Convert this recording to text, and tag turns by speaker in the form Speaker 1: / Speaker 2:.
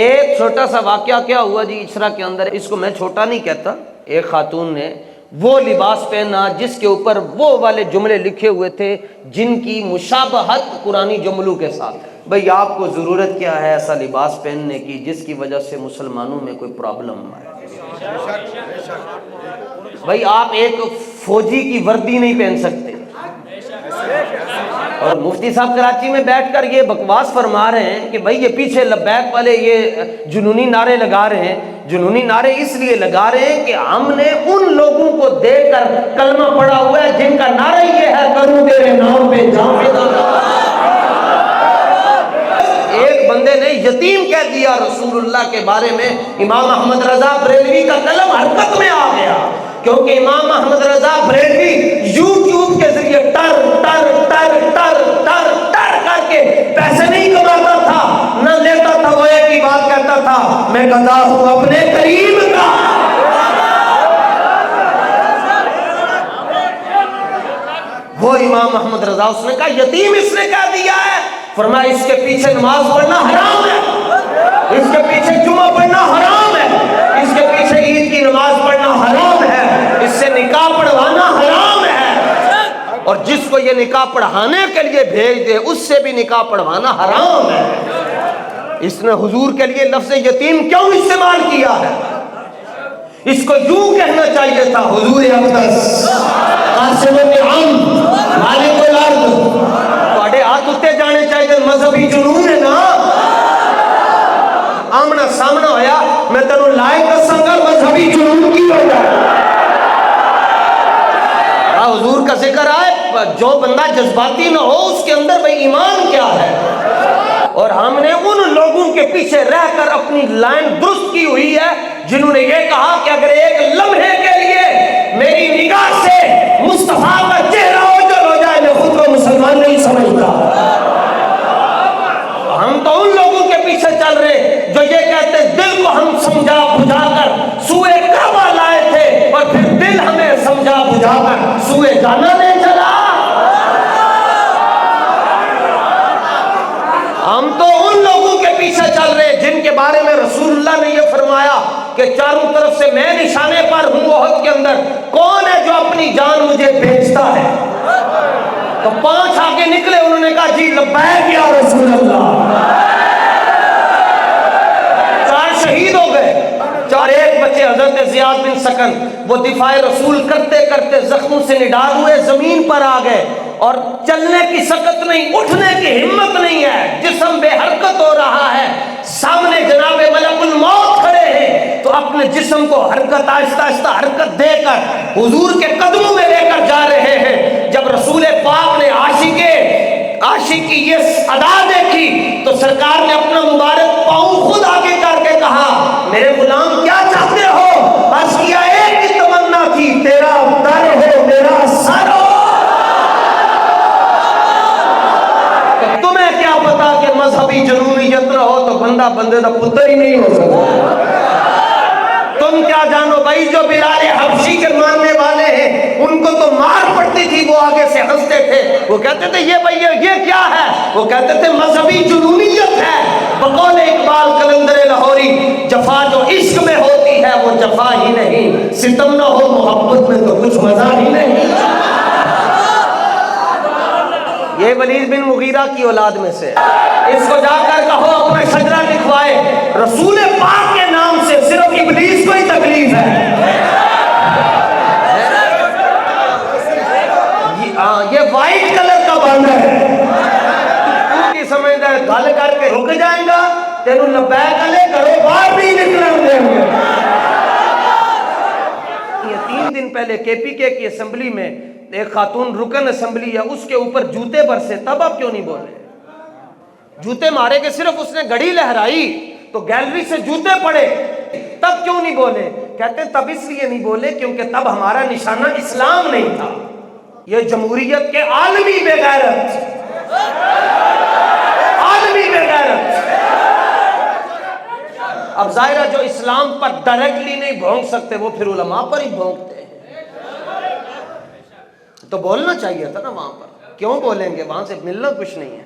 Speaker 1: ایک چھوٹا سا واقعہ کیا ہوا جی اسرا کے اندر، اس کو میں چھوٹا نہیں کہتا، ایک خاتون نے وہ لباس پہنا جس کے اوپر وہ والے جملے لکھے ہوئے تھے جن کی مشابہت قرآنی جملوں کے ساتھ ہے۔ بھئی آپ کو ضرورت کیا ہے ایسا لباس پہننے کی جس کی وجہ سے مسلمانوں میں کوئی پرابلم آئے؟ بھئی آپ ایک فوجی کی وردی نہیں پہن سکتے، اور مفتی صاحب کراچی میں بیٹھ کر یہ بکواس فرما رہے ہیں کہ بھئی یہ پیچھے لبیک والے یہ جنونی نعرے لگا رہے ہیں۔ جنونی نعرے اس لیے لگا رہے ہیں کہ ہم نے ان لوگوں کو دیکھ کر کلمہ پڑھا ہوا ہے جن کا نعرہ یہ ہے کروں تیرے نام پہ جان فدا۔ ایک بندے نے یتیم کہہ دیا رسول اللہ کے بارے میں، امام احمد رضا بریلوی کا قلم حرکت میں آ گیا، کیونکہ امام احمد رضا بریلوی یوٹیوب کے ذریعے ٹر ٹر ٹر ٹر ٹر ٹر کر کے پیسے نہیں کماتا تھا، نہ لیتا تھا، وہ ایک ہی بات کہتا تھا، میں گدا ہوں اپنے کریم کا۔ وہ امام احمد رضا، اس نے کہا یتیم اس نے کہہ دیا ہے، فرمایا اس کے پیچھے نماز پڑھنا حرام ہے، اس کے پیچھے جمعہ پڑھنا حرام ہے، اس کے پیچھے عید کی نماز پڑھنا حرام ہے، اس سے نکاح پڑھوانا حرام ہے، اور جس کو یہ نکاح پڑھانے کے لیے بھیج دے اس سے بھی نکاح پڑھوانا حرام ہے۔ اس نے حضور کے لیے لفظ یتیم کیوں استعمال کیا ہے؟ اس کو یوں کہنا چاہیے تھا، حضور اقدس قاسم النعم مالک الارض، تھوڑے ہاتھ اٹھے جانے چاہیے، مذہبی جنون ہے نا۔ آمنا سامنا ہویا، میں تینوں لائق دساں گا مذہبی جنون کی ہو جائے۔ حضور کا ذکر آئے، جو بندہ جذباتی نہ ہو اس کے اندر بھئی ایمان کیا ہے؟ اور ہم نے ان لوگوں کے پیچھے رہ کر اپنی لائن درست کی ہوئی ہے جنہوں نے یہ کہا کہ اگر ایک لمحے کے لیے میری نگاہ سے مصطفیٰ کا چہرہ اوجھل ہو جائے میں خود کو مسلمان نہیں سمجھتا۔ ہم تو ان لوگوں کے پیچھے چل رہے جو یہ کہتے دل کو ہم سمجھا بجھا کر سوئے کعبہ لائے تھے، اور پھر دل ہمیں سمجھا بجھا کر سوئے جانا لے چلا۔ ہم تو ان لوگوں کے پیچھے چل رہے جن کے بارے میں رسول اللہ نے یہ فرمایا کہ چاروں طرف سے میں نشانے پر ہوں احد کے اندر، کون ہے جو اپنی جان مجھے بیچتا ہے؟ تو 5 آگے نکلے، انہوں نے کہا جی لبیک یا رسول اللہ۔ 4 شہید ہو گئے، 4 ایک بچے حضرت زیاد بن سکن، وہ دفاع رسول کرتے کرتے زخموں سے نڈار ہوئے زمین پر آ گئے، اور چلنے کی سکت نہیں، اٹھنے کی ہمت نہیں ہے، جسم بے حرکت ہو رہا ہے، سامنے جناب ملک الموت کھڑے ہیں، تو اپنے جسم کو حرکت آہستہ آہستہ حرکت دے کر حضور کے قدموں میں لے کر جا رہے ہیں۔ جب رسول پاک نے عاشق کی یہ ادا دیکھی تو سرکار نے اپنا مبارک پاؤں خود آگے کر کے کہا میرے غلام کیا چاہتے ہو؟ بس کیا ایک ہی تمنا تھی، تیرا در ہو میرا سر ہو۔ تمہیں کیا پتا کہ مذہبی جنونیت نہ ہو تو بندہ بندے دا پتر ہی نہیں ہو سکتا۔ تم کیا جانو بھائی، جو بلال حبشی کے ماننے والے ہیں ان کو تو مار پڑتی تھی، وہ آگے سے ہنستے تھے، وہ کہتے تھے یہ بھائی یہ کیا ہے؟ وہ کہتے تھے مذہبی جنونیت ہے۔ بقول اقبال قلندر لاہوری، جفا جو عشق میں ہوتی ہے وہ جفا ہی نہیں، ستم نہ ہو محبت میں تو کچھ مزہ ہی نہیں۔ یہ ولید بن مغیرہ کی اولاد میں سے، اس کو جا کر کہو اپنا شجرہ لکھوائے، رسول پاک کے نام سے صرف ابلیس کو ہی تکلیف ہے۔ یہ وائٹ کلر کا باندر ہے، تو کی سمجھتا ہے گل کر کے رک جائیں گا، تینوں لبیک علیہ کرو باہر نہیں نکلن دیں گے۔ یہ 3 دن پہلے KPK کی اسمبلی میں ایک خاتون رکن اسمبلی ہے، اس کے اوپر جوتے برسے، تب آپ کیوں نہیں بولے؟ جوتے مارے کہ صرف اس نے گھڑی لہرائی تو گیلری سے جوتے پڑے، تب کیوں نہیں بولے؟ کہتے ہیں تب اس لیے نہیں بولے کیونکہ تب ہمارا نشانہ اسلام نہیں تھا، یہ جمہوریت کے عالمی بے غیرت، عالمی بے غیرت۔ اب ظاہرہ جو اسلام پر ڈائریکٹلی نہیں بھونک سکتے وہ پھر علماء پر ہی بھونکتے ہیں، تو بولنا چاہیے تھا نا وہاں پر، کیوں بولیں گے؟ وہاں سے ملنا کچھ نہیں ہے۔